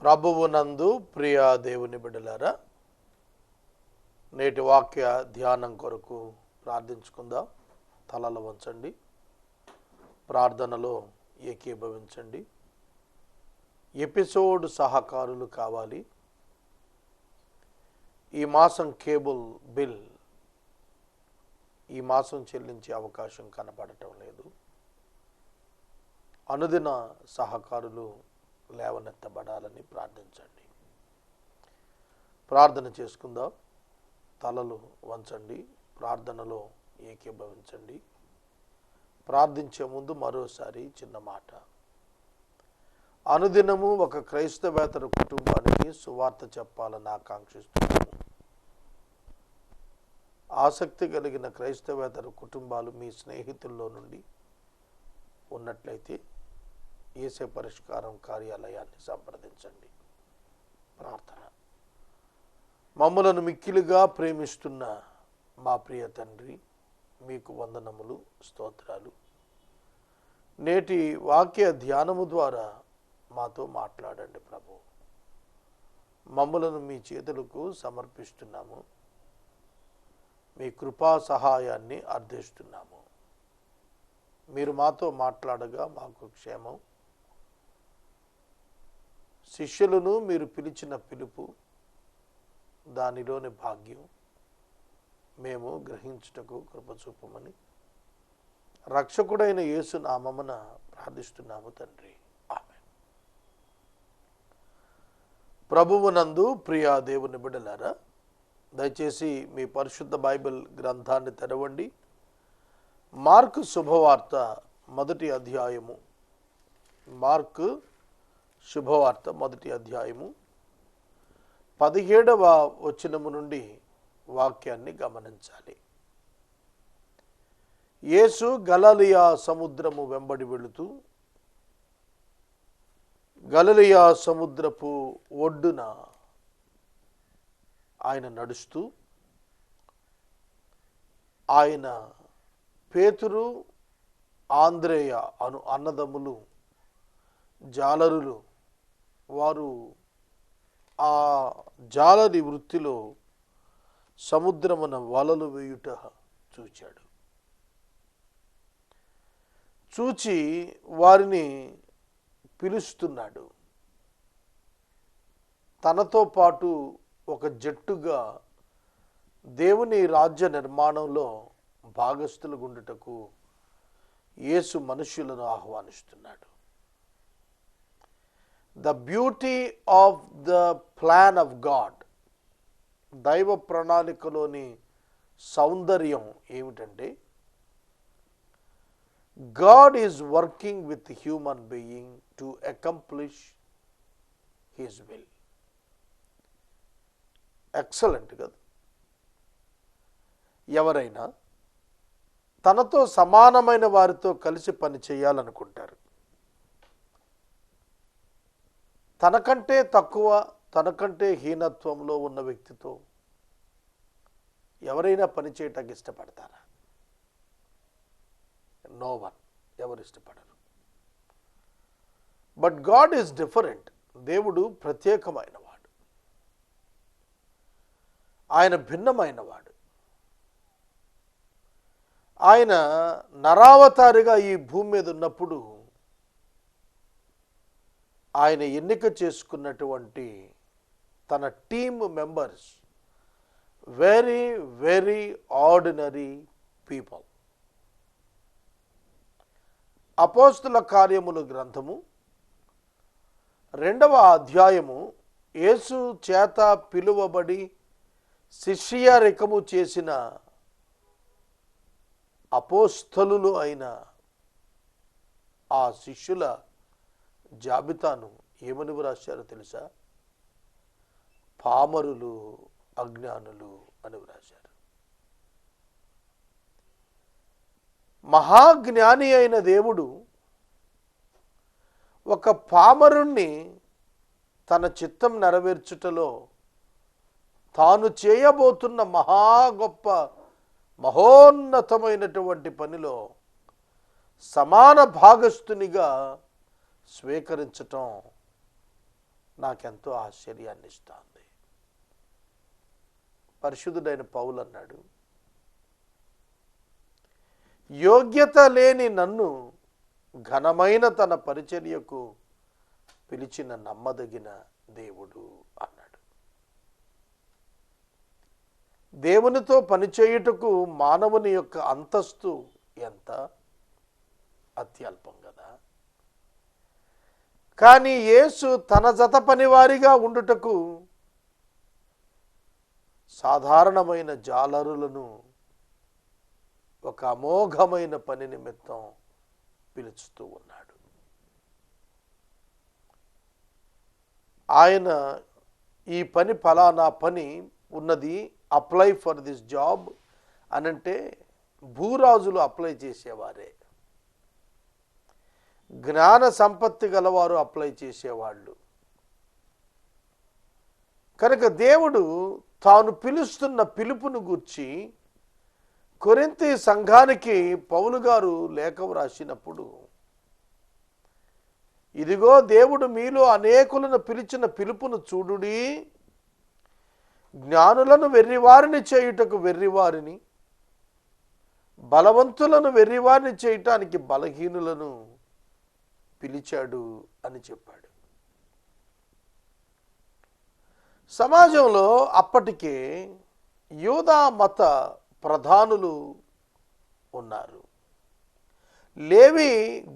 ప్రభువునందు ప్రియ దేవుని బిడ్డలారా, నేటి వాక్య ధ్యానం కొరకు ప్రార్థించుకుందాం. తలలు వంచండి, ప్రార్థనలో ఏకీభవించండి. ఎపిసోడ్ సహకారులు కావాలి. ఈ మాసం కేబుల్ బిల్ ఈ మాసం చెల్లించే అవకాశం కనపడటం లేదు. అనుదిన సహకారులు లేవనెత్తబడాలని ప్రార్థించండి. ప్రార్థన చేసుకుందాం. తలలు వంచండి, ప్రార్థనలో ఏకీభవించండి. ప్రార్థించే ముందు మరోసారి చిన్న మాట. అనుదినము ఒక క్రైస్తవేతర కుటుంబానికి సువార్త చెప్పాలని ఆకాంక్షిస్తున్నాము. ఆసక్తి కలిగిన క్రైస్తవేతర కుటుంబాలు మీ స్నేహితుల్లో నుండి ఉన్నట్లయితే యేసే పరిష్కారం కార్యాలయాన్ని సంప్రదించండి. ప్రార్థన. మమ్మలను మిక్కిలిగా ప్రేమిస్తున్న మా ప్రియ తండ్రి, మీకు వందనములు, స్తోత్రాలు. నేటి వాక్య ధ్యానము ద్వారా మాతో మాట్లాడండి ప్రభు. మమ్మలను మీ చేతులకు సమర్పిస్తున్నాము. మీ కృపా సహాయాన్ని అర్థిస్తున్నాము. మీరు మాతో మాట్లాడగా మాకు క్షేమం. శిష్యులను మీరు పిలిచిన పిలుపు, దానిలోని భాగ్యం మేము గ్రహించుటకు కృప చూపమని రక్షకుడైన యేసు నామమున ప్రార్థిస్తున్నాము తండ్రి. ఆమేన్. ప్రభువునందు ప్రియ దేవుని బిడ్డలారా, దయచేసి మీ పరిశుద్ధ బైబిల్ గ్రంథాన్ని తెరవండి. మార్కు శుభవార్త మొదటి అధ్యాయము. మార్కు శుభవార్త మొదటి అధ్యాయము 17వ వచనము నుండి వాక్యాన్ని గమనించాలి. యేసు గలిలయ సముద్రము వెంబడి వెళుతూ గలిలయ సముద్రపు ఒడ్డున ఆయన నడుస్తూ, ఆయన పేతురు, ఆంద్రేయ అన్నదమ్ములు జాలరులు, వారు ఆ జాలరి వృత్తిలో సముద్రమున వలలు వేయుట చూచాడు. చూచి వారిని పిలుస్తున్నాడు. తనతో పాటు ఒక జట్టుగా దేవుని రాజ్య నిర్మాణంలో భాగస్థులు గుండుటకు యేసు మనుష్యులను ఆహ్వానిస్తున్నాడు. The beauty of the plan of God, దైవ ప్రణాళికలోని సౌందర్యం ఏమిటంటే, God is working with human being to accomplish his will. Excellent కదా. ఎవరైనా తనతో సమానమైన వారితో కలిసి పని చేయాలనుకుంటారు. తనకంటే తక్కువ, తనకంటే హీనత్వంలో ఉన్న వ్యక్తితో ఎవరైనా పని చేయటానికి ఇష్టపడతారా? No one. ఎవరు ఇష్టపడరు. But God is different. దేవుడు ప్రత్యేకమైన వాడు. ఆయన భిన్నమైన వాడు. ఆయన నరావతారిగా ఈ భూమి మీద ఉన్నప్పుడు ఆయన ఎన్నిక చేసుకున్నటువంటి తన team members very very ordinary people. అపోస్తుల కార్యముల గ్రంథము 2వ అధ్యాయము, యేసు చేత పిలువబడి శిష్యరికము చేసిన అపోస్తలులు అయిన ఆ శిష్యుల జాబితాను ఏమని వ్రాశారో తెలుసా? పామరులు, అజ్ఞానులు అని వ్రాశారు. మహాజ్ఞాని అయిన దేవుడు ఒక పామరుణ్ణి తన చిత్తం నెరవేర్చుటలో, తాను చేయబోతున్న గొప్ప మహోన్నతమైనటువంటి పనిలో సమాన భాగస్థునిగా స్వీకరించటం నాకెంతో ఆశ్చర్యాన్ని ఇస్తుంది. పరిశుద్ధుడైన పౌలు అన్నాడు, యోగ్యత లేని నన్ను ఘనమైన తన పరిచర్యకు పిలిచిన నమ్మదగిన దేవుడు అన్నాడు. దేవునితో పనిచేయుటకు మానవుని యొక్క అంతస్తు ఎంత అత్యల్పం కదా. కానీ యేసు తన జత పనివారిగా ఉండుటకు సాధారణమైన జాలరులను ఒక అమోఘమైన పని నిమిత్తం పిలుచుతూ ఉన్నాడు. ఆయన ఈ పని ఫలానా పని ఉన్నది, అప్లై ఫర్ దిస్ జాబ్ అనంటే భూరాజులు అప్లై చేసేవారే, జ్ఞాన సంపత్తి గలవారు అప్లై చేసేవాళ్ళు. కనుక దేవుడు తాను పిలుస్తున్న పిలుపును గూర్చి కొరింథీ సంఘానికి పౌలు గారు లేఖ వ్రాసినప్పుడు, ఇదిగో దేవుడు మీలో అనేకులను పిలిచిన పిలుపును చూడుడి, జ్ఞానులను వెర్రివారిని చేయుటకు వెర్రివారిని, బలవంతులను వెర్రివారిని చేయటానికి బలహీనులను పిలిచాడు అని చెప్పాడు. సమాజంలో అప్పటికే యూదా మత ప్రధానులు ఉన్నారు, లేవి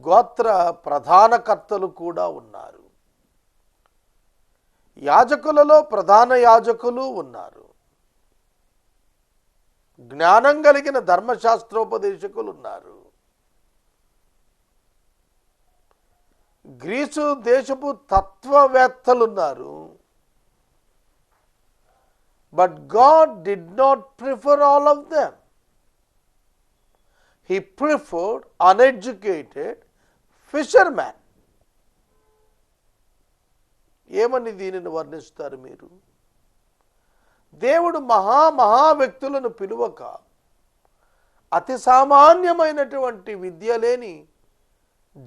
గోత్ర ప్రధానకర్తలు కూడా ఉన్నారు, యాజకులలో ప్రధాన యాజకులు ఉన్నారు, జ్ఞానం కలిగిన ధర్మశాస్త్రోపదేశకులు ఉన్నారు, గ్రీసు దేశపు తత్వవేత్తలున్నారు. But God did not prefer all of them. He preferred uneducated fishermen. ఏమని దీనిని వర్ణిస్తారు మీరు? దేవుడు మహా వ్యక్తులను పిలువక అతి సామాన్యమైనటువంటి విద్య లేని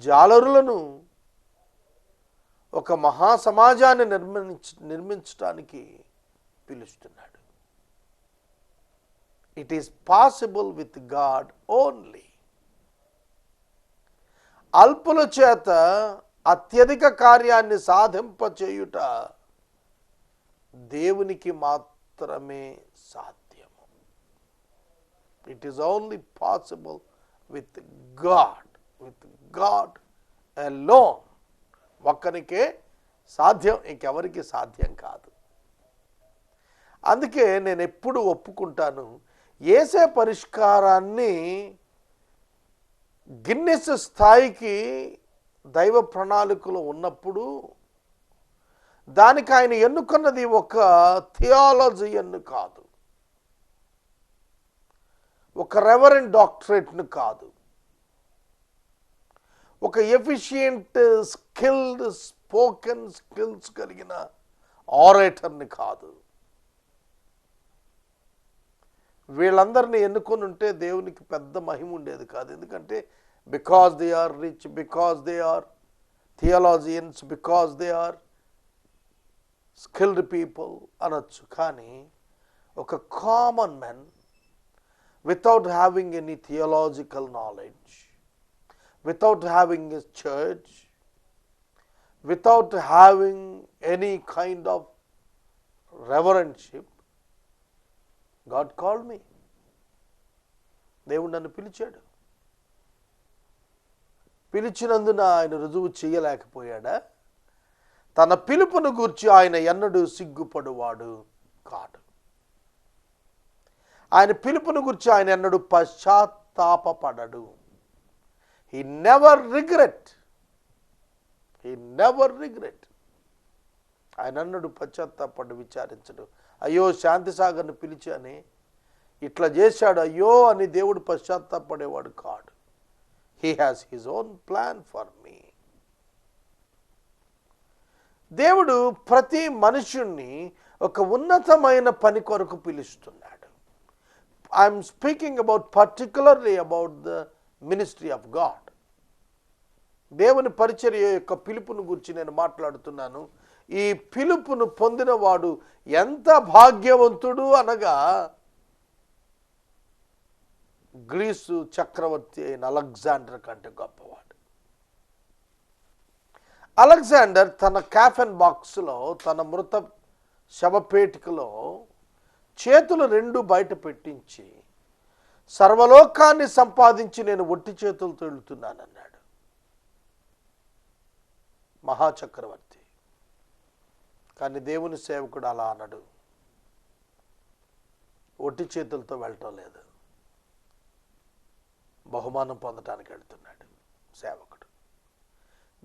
జాలరులను ఒక మహా సమాజాన్ని నిర్మించడానికి పిలుస్తున్నాడు. It is possible with God only. అల్పుల చేత అత్యధిక కార్యాన్ని సాధింపచేయుట దేవునికి మాత్రమే సాధ్యము. It is only possible with God alone. ఒక్కరికే సాధ్యం, ఇంకెవరికి సాధ్యం కాదు. అందుకే నేను ఎప్పుడు ఒప్పుకుంటాను, యేసే పరిష్కారాన్ని గిన్నెస్ స్థాయికి దైవ ప్రణాళికలో ఉన్నప్పుడు దానికి ఆయన ఎన్నుకున్నది ఒక థియాలజీని కాదు, ఒక రెవరెండ్ డాక్టరేట్ను కాదు, ఒక ఎఫిషియంట్ స్కిల్డ్ స్పోకెన్ స్కిల్స్ కలిగిన ఆరేటర్ని కాదు. వీళ్ళందరినీ ఎన్నుకొని ఉంటే దేవునికి పెద్ద మహిమ ఉండేది కాదు. ఎందుకంటే because they are rich, because they are theologians, because they are skilled people అనొచ్చు. కానీ ఒక common men without having any theological knowledge, without having a church, without having any kind of reverendship, God called me. దేవుడు నన్ను పిలిచాడు. పిలిచినందున ఆయన రుజువు చేయలేకపోయాడా? తన పిలుపును గూర్చి ఆయన ఎన్నడూ సిగ్గుపడువాడు కాడు. ఆయన పిలుపును గూర్చి ఆయన ఎన్నడూ పశ్చాత్తాపపడడు. He never regret. ఆయన అన్నడు పశ్చాత్తాపడి విచారించడు. అయ్యో శాంతి సాగర్ని పిలిచానే ఇట్లా చేశాడు అయ్యో అని దేవుడు పశ్చాత్తాపడేవాడు కాడు. He has his own plan for me. దేవుడు ప్రతి మనుషుణ్ణి ఒక ఉన్నతమైన పని కొరకు పిలుస్తున్నాడు. I'm speaking about particularly about the ministry of God. దేవుని పరిచర్య యొక్క పిలుపును గురించి నేను మాట్లాడుతున్నాను. ఈ పిలుపును పొందినవాడు ఎంత భాగ్యవంతుడు అనగా, గ్రీసు చక్రవర్తి అయిన అలెగ్జాండర్ కంటే గొప్పవాడు. అలెగ్జాండర్ తన కాఫెన్ బాక్స్లో, తన మృత శవపేటికలో చేతులు రెండు బయట పెట్టించి, సర్వలోకాన్ని సంపాదించి నేను ఒట్టి చేతులతో వెళుతున్నానన్నాడు. మహాచక్రవర్తి. కానీ దేవుని సేవకుడు అలా అన్నాడు. ఒట్టి చేతులతో వెళ్ళటం లేదు, బహుమానం పొందటానికి వెళ్తున్నాడు సేవకుడు.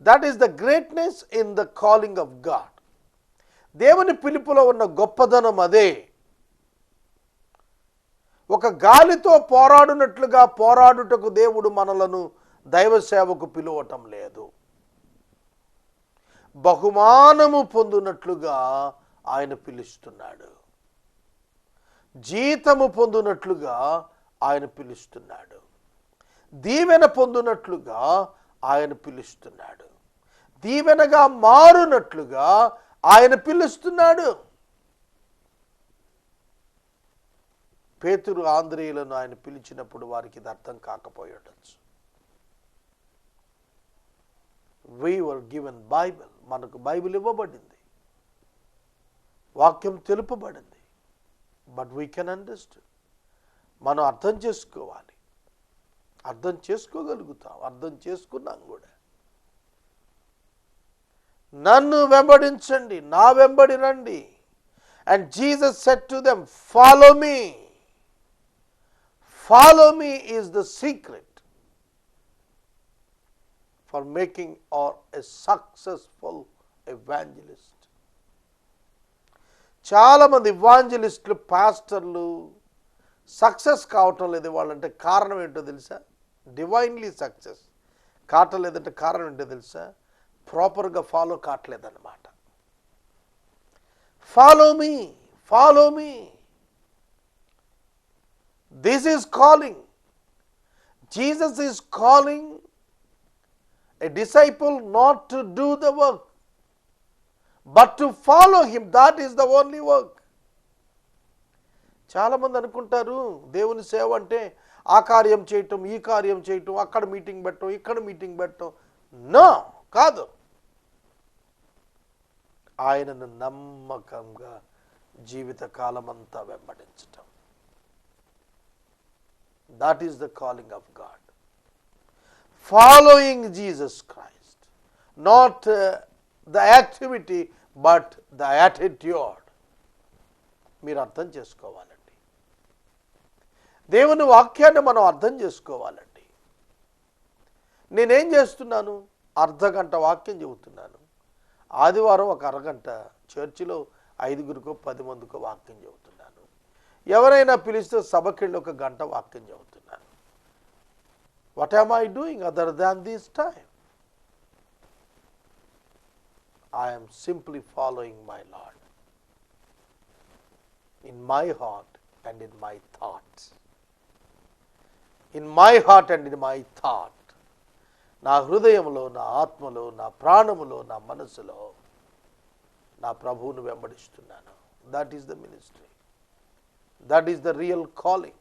That is the greatness in the calling of God. దేవుని పిలుపులో ఉన్న గొప్పదనం అదే. ఒక గాలితో పోరాడునట్లుగా పోరాడుటకు దేవుడు మనలను దైవ సేవకు పిలువటం లేదు. బహుమానము పొందునట్లుగా ఆయన పిలుస్తున్నాడు. జీతము పొందునట్లుగా ఆయన పిలుస్తున్నాడు. దీవెన పొందునట్లుగా ఆయన పిలుస్తున్నాడు. దీవెనగా మారునట్లుగా ఆయన పిలుస్తున్నాడు. పేతురు ఆంధ్రేయులను ఆయన పిలిచినప్పుడు వారికి ఇది అర్థం కాకపోయి ఉండొచ్చు. we were given బైబిల్, మనకు బైబిల్ ఇవ్వబడింది, వాక్యం తెలుపబడింది. బట్ వీ కెన్ అండర్స్టాండ్, మనం అర్థం చేసుకోవాలి, అర్థం చేసుకోగలుగుతాం, అర్థం చేసుకున్నాం కూడా. నన్ను వెంబడించండి, నా వెంబడి రండి. And Jesus said to them, follow me. Follow me is the secret for making or a successful evangelist. చాలా మంది ఇవాంజలిస్టులు, పాస్టర్లు సక్సెస్ కావటం లేదు వాళ్ళంటే కారణం ఏంటో తెలుసా? డివైన్లీ సక్సెస్ కావటం లేదంటే కారణం ఏంటో తెలుసా? ప్రాపర్గా ఫాలో కావట్లేదన్నమాట. Follow me, follow me. This is calling. Jesus is calling a disciple not to do the work, but to follow him. That is the only work. చాలా మంది అనుకుంటారు దేవుని సేవ అంటే ఆ కార్యం చేయటం, ఈ కార్యం చేయటం, అక్కడ మీటింగ్ పెట్టడం, ఇక్కడ మీటింగ్ పెట్టడం. నో, కాదు. ఆయనను నమ్మకంగా జీవిత కాలమంతా వెంబడించటం. That is the calling of God. Following Jesus Christ. Not the activity, but the attitude. మీరు అర్థం చేసుకోవాలండి. దేవుని వాక్యాన్ని మనం అర్థం చేసుకోవాలండి. నేనేం చేస్తున్నాను? అర్ధగంట వాక్యం చెబుతున్నాను. ఆదివారం ఒక అరగంట చర్చిలో 5గురికో 10 మందికో వాక్యం చెబుతున్నాను. ఎవరైనా పిలిస్తే సభకెళ్ళి ఒక గంట వాక్యం చెబుతున్నాను. What am I doing other than this time? I'm simply following my lord in my heart and in my thoughts. In my heart and in my thought. నా హృదయంలో, నా ఆత్మలో, నా ప్రాణములో, నా మనసులో నా ప్రభువును వెంబడిస్తున్నాను. That is the ministry. That is the real calling.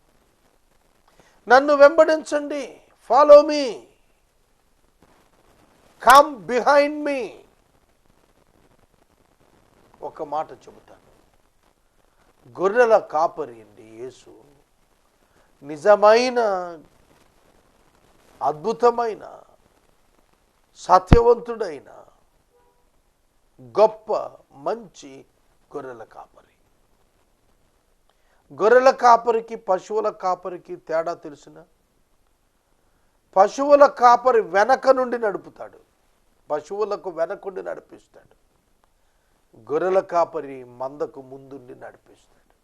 నన్ను వెంబడించండి. Follow me. Come behind me. ఒక మాట చెబుతాను. గొర్రెల కాపరి అండి యేసు. నిజమైన, అద్భుతమైన, సత్యవంతుడైన, గొప్ప, మంచి గొర్రెల కాపరి. గొర్రెల కాపరికి, పశువుల కాపరికి తేడా తెలిసిన? పశువుల కాపరి వెనక నుండి నడుపుతాడు, పశువులకు వెనకుండి నడిపిస్తాడు. గొర్రెల కాపరి మందకు ముందుండి నడిపిస్తాడు.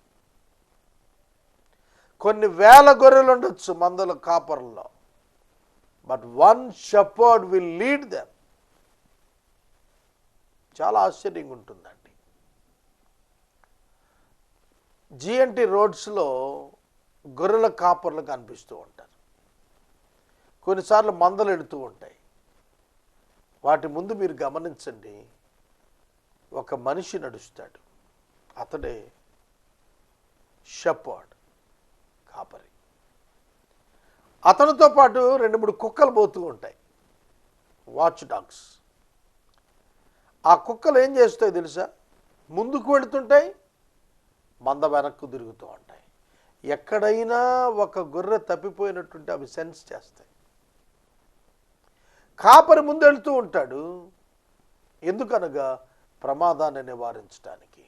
కొన్ని వేల గొర్రెలు ఉండొచ్చు మందల కాపర్లో, but one shepherd will lead them. చాలా ఆశ్చర్యంగా ఉంటుందండి. జిఎన్టీ రోడ్స్లో గొర్రెల కాపర్లు కనిపిస్తూ ఉంటారు. కొన్నిసార్లు మందలు ఎడుతూ ఉంటాయి. వాటి ముందు మీరు గమనించండి, ఒక మనిషి నడుస్తాడు, అతడే షెపర్డ్, కాపరి. అతనితో పాటు 2-3 కుక్కలు పోతూ ఉంటాయి, వాచ్ డాగ్స్. ఆ కుక్కలు ఏం చేస్తాయో తెలుసా? ముందుకు వెళుతుంటాయి, మంద వెనక్కు తిరుగుతూ ఉంటాయి. ఎక్కడైనా ఒక గొర్రె తప్పిపోయినట్టుంటే అవి సెన్స్ చేస్తాయి. కాపరి ముందు వెళుతూ ఉంటాడు, ఎందుకనగా ప్రమాదాన్ని నివారించడానికి.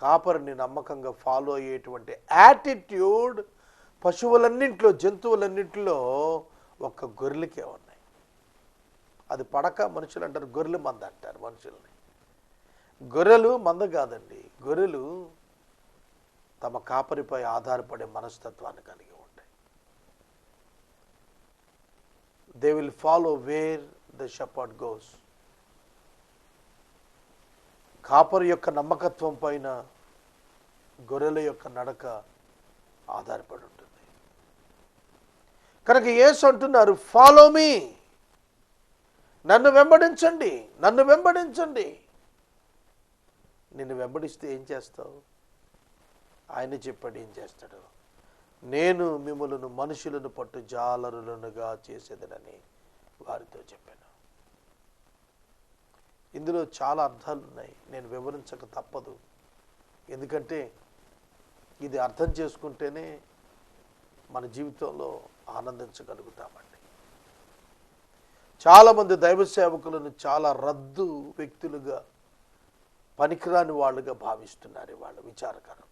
కాపరిని నమ్మకంగా ఫాలో అయ్యేటువంటి యాటిట్యూడ్ పశువులన్నింటిలో, జంతువులన్నింటిలో ఒక్క గొర్రెలకే ఉన్నాయి. అది పడక మనుషులు అంటారు, గొర్రెల మంద అంటారు మనుషుల్ని. గొర్రెలు మంద కాదండి, గొర్రెలు తమ కాపరిపై ఆధారపడే మనస్తత్వాన్ని కలిగి ఉంటాయి. They will follow wear the shepherd goes. కాపరి యొక్క నమ్మకత్వం పైన గొర్రెల యొక్క నడక ఆధారపడి ఉంటుంది. కనుక యేసు అంటున్నారు, ఫాలో మీ, నన్ను వెంబడించండి, నన్ను వెంబడించండి. నిన్ను వెంబడిస్తే ఏం చేస్తావు? ఆయన చెప్పాడు ఏం చేస్తాడు. నేను మిమ్మలను మనుషులను పట్టు జాలరులనుగా చేసేదనని వారితో చెప్పాను. ఇందులో చాలా అర్థాలు ఉన్నాయి, నేను వివరించక తప్పదు. ఎందుకంటే ఇది అర్థం చేసుకుంటేనే మన జీవితంలో ఆనందించగలుగుతామండి. చాలామంది దైవ సేవకులను చాలా రద్దు వ్యక్తులుగా, పనికిరాని వాళ్ళుగా భావిస్తున్నారు. వాళ్ళ విచారకరం.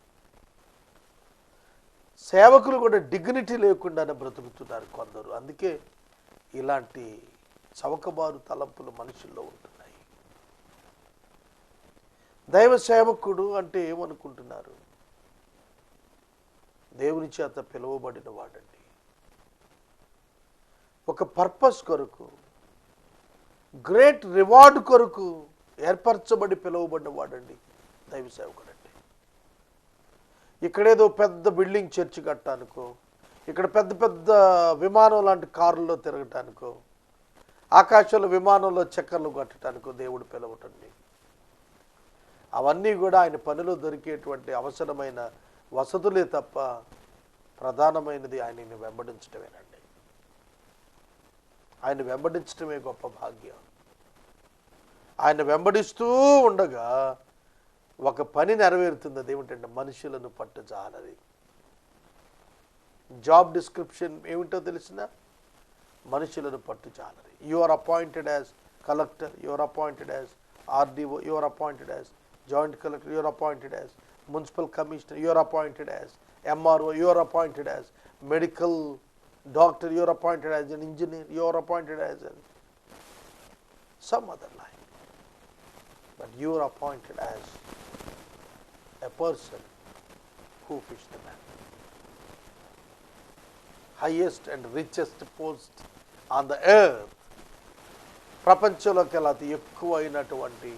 సేవకులు కూడా డిగ్నిటీ లేకుండానే బ్రతుకుతున్నారు కొందరు. అందుకే ఇలాంటి చవకబారు తలంపులు మనుషుల్లో ఉంటున్నాయి. దైవ సేవకుడు అంటే ఏమనుకుంటున్నారు? దేవుని చేత పిలువబడిన వాడండి, ఒక పర్పస్ కొరకు, గ్రేట్ రివార్డ్ కొరకు ఏర్పరచబడి పిలువబడిన వాడండి దైవ సేవకుడు అంటే. ఇక్కడేదో పెద్ద బిల్డింగ్ చర్చి కట్టడానికో, ఇక్కడ పెద్ద పెద్ద విమానం లాంటి కారుల్లో తిరగటానికో, ఆకాశంలో విమానంలో చక్కర్లు కట్టడానికో దేవుడు పిలవటండి. అవన్నీ కూడా ఆయన పనిలో దొరికేటువంటి అవసరమైన వసతులే తప్ప ప్రధానమైనది ఆయనని వెంబడించటమేనండి. ఆయన వెంబడించటమే గొప్ప భాగ్యం. ఆయన వెంబడిస్తూ ఉండగా ఒక పని నెరవేరుతుంది. అదేమిటంటే మనుషులను పట్టుజాలరి. జాబ్ డిస్క్రిప్షన్ ఏమిటో తెలిసిన? మనుషులను పట్టుజాలరి. You are appointed as collector, you are appointed as RDO, you are appointed as joint collector, you are appointed as municipal commissioner, you are appointed as MRO, you are appointed as medical doctor, you are appointed as an engineer, you are appointed as some other line. But you are appointed as a person who fished the man. Highest and richest post on the earth. ప్రపంచంలోకి అతి ఎక్కువైనటువంటి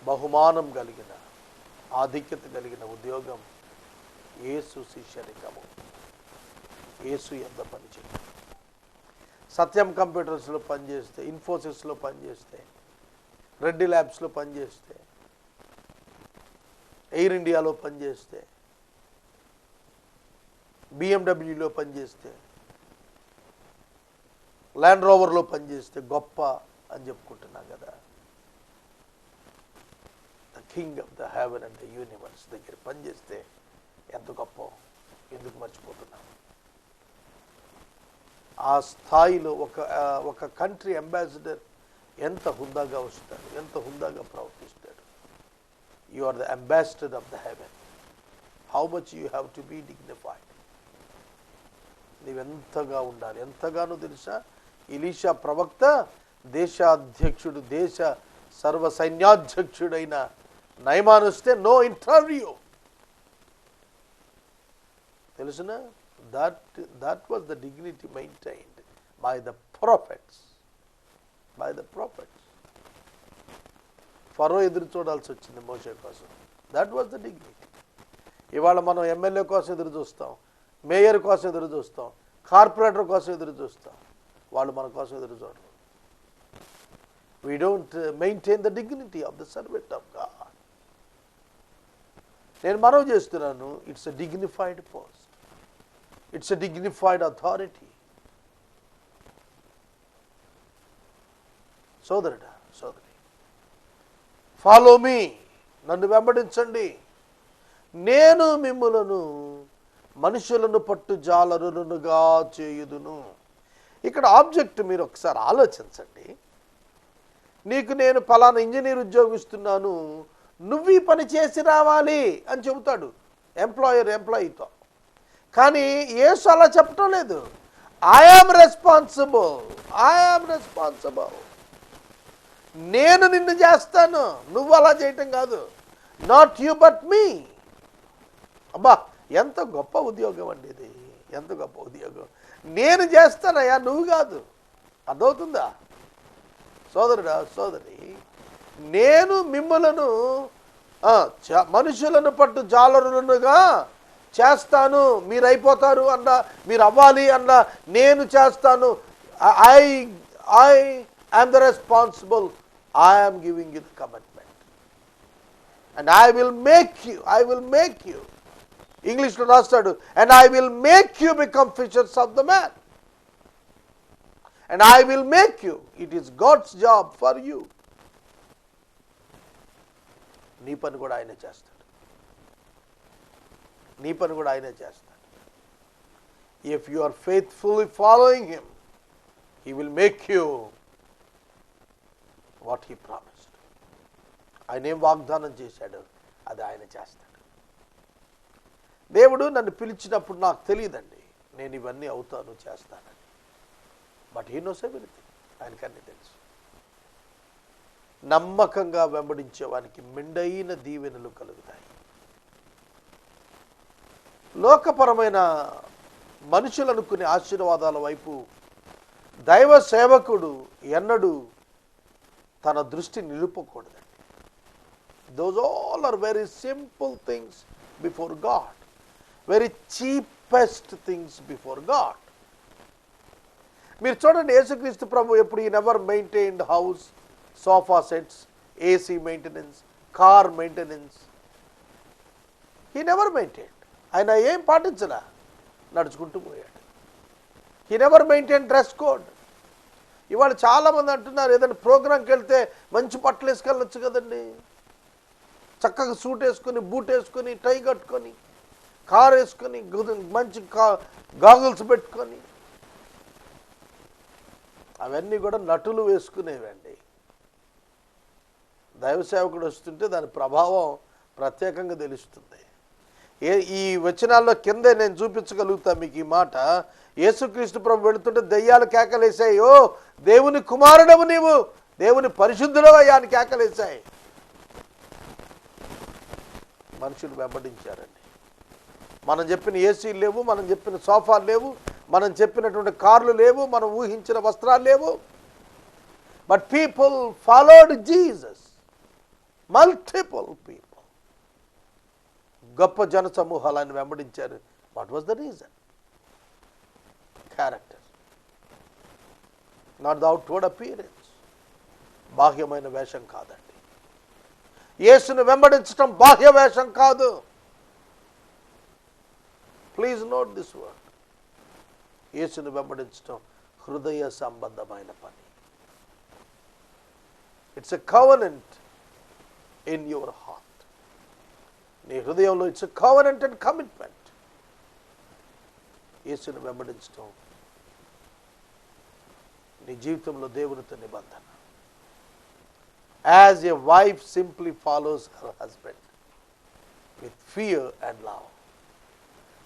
బహుమానం కలిగిన, ఆధిక్యత కలిగిన ఉద్యోగం యేసు శిష్యరికము. యేసు ఎంత పనిచేయాలి. సత్యం కంప్యూటర్స్లో పనిచేస్తే, ఇన్ఫోసిస్లో పనిచేస్తే, రెడ్డి ల్యాబ్స్లో పనిచేస్తే, ఎయిర్ ఇండియాలో పనిచేస్తే, బిఎండబ్ల్యూలో పనిచేస్తే, ల్యాండ్ రోవర్లో పనిచేస్తే గొప్ప అని చెప్పుకుంటున్నాం కదా. King of the heaven and the universe దగ్గర పనిచేస్తే ఎంత గొప్ప, ఎందుకు మర్చిపోతున్నాం? ఆ స్థాయిలో ఒక కంట్రీ అంబాసిడర్ ఎంత హుందాగా వస్తాడు, ఎంత హుందాగా ప్రవర్తిస్తాడు. You are the ambassador of the heaven. How much you have to be dignified. నీవెంతగా ఉండాలి, ఎంతగానో తెలుసా? ఎలీషా ప్రవక్త దేశాధ్యక్షుడు, దేశ సర్వ సైన్యాధ్యక్షుడైన నయమాను వస్తే నో ఇంటర్వ్యూ. తెలుసునా? That was the dignity maintained by the prophets. ఫరో ఎదురు చూడాల్సి వచ్చింది మోషే కోసం. That was the dignity. ఇవాళ మనం ఎమ్మెల్యే కోసం ఎదురు చూస్తాం, మేయర్ కోసం ఎదురు చూస్తాం, కార్పొరేటర్ కోసం ఎదురు చూస్తాం. వాళ్ళు మన కోసం ఎదురు చూడరు. We don't maintain the dignity of the servant of God. నేను మనవి చేస్తున్నాను, it's a dignified post, it's a dignified authority. సోదరుడా, సోదరి, ఫాలో మీ, నన్ను వెంబడించండి, నేను మిమ్ములను మనుషులను పట్టు జాలరులుగా చేయుదును. ఇక్కడ ఆబ్జెక్ట్ మీరు ఒకసారి ఆలోచించండి. నీకు నేను ఫలానా ఇంజనీర్ ఉద్యోగం ఇస్తున్నాను, నువ్వు ఈ పని చేసి రావాలి అని చెబుతాడు ఎంప్లాయర్ ఎంప్లాయీతో. కానీ యేసు అలా చెప్పటం లేదు. ఐఆమ్ రెస్పాన్సిబుల్, ఐఆమ్ రెస్పాన్సిబుల్, నేను నిన్ను చేస్తాను, నువ్వు అలా చేయటం కాదు. నాట్ యు బట్ మీ. అబ్బా, ఎంత గొప్ప ఉద్యోగం అండి ఇది, ఎంత గొప్ప ఉద్యోగం. నేను చేస్తానయ్యా, నువ్వు కాదు. అర్థమవుతుందా సోదరుడా, సోదరి? నేను మిమ్మలను మనుషులను పట్టు జాలరులుగా చేస్తాను, మీరు అయిపోతారు అన్న, మీరు అవ్వాలి అన్న, నేను చేస్తాను. I am the responsible, I am giving you the commitment and I will make you. ఇంగ్లీష్లో రాస్తాడు, and I will make you become fishers of the man, and I will make you. It is God's job for you. నీ పని కూడా ఆయనే చేస్తాడు, నీ పని కూడా ఆయనే చేస్తాడు. If you are faithfully following him, he will make you what he promised. ఆయన ఏం వాగ్దానం చేశాడు అది ఆయన చేస్తాడు. దేవుడు నన్ను పిలిచినప్పుడు నాకు తెలియదండి నేను ఇవన్నీ అవుతాను చేస్తానని. బట్ హీ నోస్ ఎవ్రీథింగ్, ఆయనకన్నీ తెలుసు. నమ్మకంగా వెంబడించేవానికి మెండైన దీవెనలు కలుగుతాయి. లోకపరమైన మనుషులు అనుకునే ఆశీర్వాదాల వైపు దైవ సేవకుడు ఎన్నడూ తన దృష్టి నిలుపకూడదండి. Those all are very simple things before God, very cheapest things before God. మీరు చూడండి, యేసుక్రీస్తు ప్రభు ఎప్పుడు ఈ never maintained house, sofa sets, AC maintenance, car maintenance. He never maintained. ఆయన ఏం పాటించలా, నడుచుకుంటూ పోయాడు. He never maintain dress code. ఇవాళ చాలామంది అంటున్నారు, ఏదైనా ప్రోగ్రాంకి వెళ్తే మంచి బట్టలు వేసుకెళ్ళొచ్చు కదండి, చక్కగా సూట్ వేసుకొని, బూట్ వేసుకొని, టై కట్టుకొని, కార్ వేసుకొని, మంచి గాగుల్స్ పెట్టుకొని. అవన్నీ కూడా నటులు వేసుకునేవండి. దైవ సేవకుడు వస్తుంటే దాని ప్రభావం ప్రత్యేకంగా తెలుస్తుంది. ఈ వచనాల్లో కిందే నేను చూపించగలుగుతా మీకు ఈ మాట. యేసుక్రీస్తు ప్రభు వెళుతుంటే దెయ్యాలు కేకలేసాయి, ఓ దేవుని కుమారుడవు నీవు, దేవుని పరిశుద్ధుడవయ్యా అని కేకలేసాయి. మనుషులు వెంబడించారండి. మనం చెప్పిన ఏసీలు లేవు, మనం చెప్పిన సోఫాలు లేవు, మనం చెప్పినటువంటి కార్లు లేవు, మనం ఊహించిన వస్త్రాలు లేవు. But people followed Jesus. Multiple people, గొప్ప జన సమూహాలను వెంబడించారు. What was the reason? Character, not the outward appearance. బాహ్యమైన వేషం కాదండి. యేసును వెంబడించడం బాహ్య వేషం కాదు. Please note this word. యేసును వెంబడించడం హృదయ సంబంధమైన పని. It's a covenant in your heart. నీ హృదయంలో it's a covenant and commitment. యేసును వెంబడించడం నీ జీవితంలో దేవునితో నిబంధన. As a wife simply follows her husband with fear and love.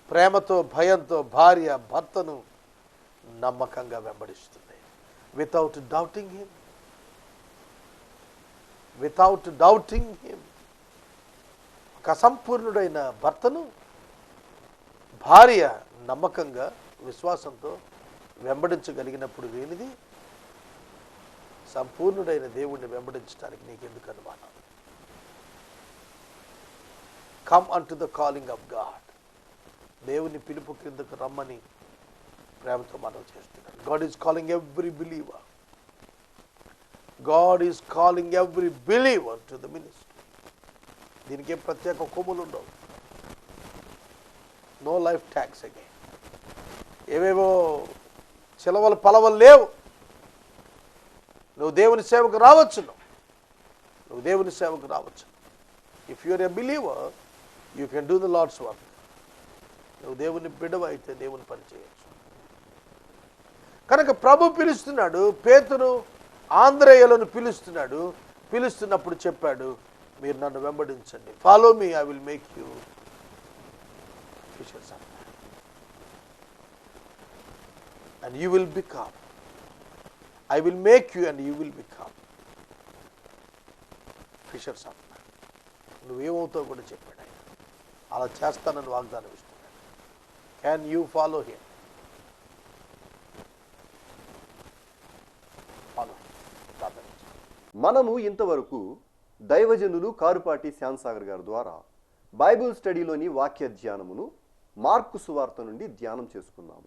ప్రేమతో భయంతో భార్య భర్తను నమ్మకంగా వెంబడిస్తుంది. Without doubting him, without doubting him. ఒక అసంపూర్ణుడైన భర్తను భార్య నమ్మకంగా విశ్వాసంతో వెంబడించగలిగినప్పుడు లేనిది సంపూర్ణుడైన దేవుణ్ణి వెంబడించడానికి నీకెందుకు అనుమానం? Come unto the calling of God. దేవుని పిలుపు క్రిందకు రమ్మని ప్రేమతో మనం చేస్తున్నాడు. God is calling every believer. God is calling every believer to the ministry. దీనికి ప్రత్యేక కొమ్ములు ఉండవు. No life tax again. ఏవేవో చిలవలు పలవలు లేవు. నువ్వు దేవుని సేవకు రావచ్చు. నువ్వు దేవుని సేవకు రావచ్చు. If you're a believer you can do the lord's work. నువ్వు దేవుని బిడ్డవు అయితే దేవుని పని చేయవచ్చు. కనుక ప్రభు పిలుస్తున్నాడు. పేతురు ఆంద్రేయులను పిలుస్తున్నాడు. పిలుస్తున్నప్పుడు చెప్పాడు, మీరు నన్ను వెంబడించండి. Follow me, I will make you fishers of men and you will become. I will make you and you will become fishers of men. నువ్వేమవుతావు కూడా చెప్పాడు ఆయన. అలా చేస్తానని వాగ్దానం ఇస్తున్నాడు. Can you follow him? మనము ఇంతవరకు దైవజనులు కారుపాటి శ్యాంసాగర్ గారి ద్వారా బైబిల్ స్టడీలోని వాక్య ధ్యానమును మార్కు సువార్త నుండి ధ్యానం చేసుకున్నాము.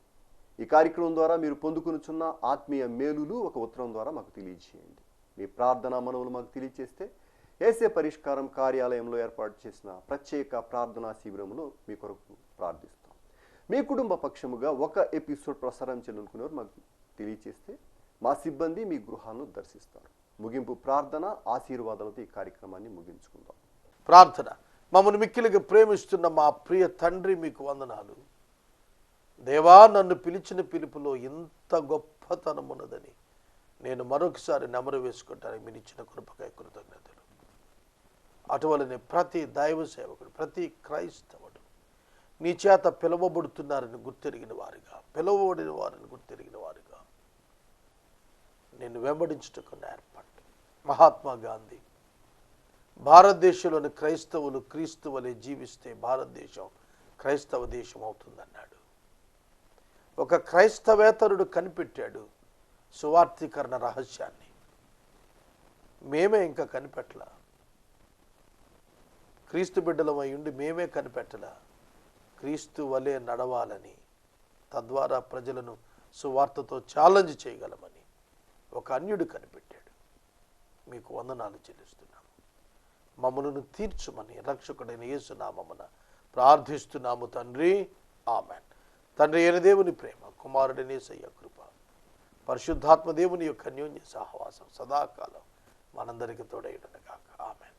ఈ కార్యక్రమం ద్వారా మీరు పొందుకునుచున్న ఆత్మీయ మేలులు ఒక ఉత్తరం ద్వారా మాకు తెలియజేయండి. మీ ప్రార్థనా మనవులు మాకు తెలియజేస్తే ఏసే పరిష్కారం కార్యాలయంలో ఏర్పాటు చేసిన ప్రత్యేక ప్రార్థనా శిబిరంలో మీ కొరకు ప్రార్థిస్తాం. మీ కుటుంబ పక్షముగా ఒక ఎపిసోడ్ ప్రసారం చేయాలనుకునేవారు మాకు తెలియజేస్తే మా సిబ్బంది మీ గృహాలను దర్శిస్తారు. ముగింపు ప్రార్థన ఆశీర్వాదాలతో ఈ కార్యక్రమాన్ని ముగించుకుందాం. ప్రార్థన. మమ్మల్ని మిక్కిలిగా ప్రేమిస్తున్న మా ప్రియ తండ్రి, మీకు వందనాలు. దేవా, నన్ను పిలిచిన పిలుపులో ఇంత గొప్పతనం ఉన్నదని నేను మరొకసారి నెమరు వేసుకుంటాను. మీరు ఇచ్చిన కృపకై కృతజ్ఞతలు. అటువలనే ప్రతి దైవ సేవకుడు, ప్రతి క్రైస్తవుడు నీ చేత పిలువబడుతున్నారని గుర్తెరిగిన వారిగా, పిలువబడిన వారిని గుర్తెరిగిన వారిగా నిన్ను వెంబడించుటకు ఏర్పడ్డ మహాత్మా గాంధీ భారతదేశంలోని క్రైస్తవులు క్రీస్తు వలె జీవిస్తే భారతదేశం క్రైస్తవ దేశం అవుతుందన్నాడు. ఒక క్రైస్తవేతరుడు కనిపెట్టాడు సువార్తీకరణ రహస్యాన్ని. మేమే ఇంకా కనిపెట్టలా. క్రీస్తు బిడ్డలమై ఉండి మేమే కనిపెట్టలా. క్రీస్తు వలె నడవాలని, తద్వారా ప్రజలను సువార్తతో ఛాలెంజ్ చేయగలమని ఒక అన్యుడు కనిపెట్టాడు. మీకు వందనాలు చెల్లిస్తున్నాము. మమ్మలను తీర్చుమని రక్షకుడైన యేసు నామమున ప్రార్థిస్తున్నాము తండ్రి. ఆమెన్. తండ్రి అయిన దేవుని ప్రేమ, కుమారుడైన యేసయ్య కృప, పరిశుద్ధాత్మ దేవుని యొక్క అన్యోన్య సహవాసం సదాకాలం మనందరికీ తోడైయుండును గాక. ఆమెన్.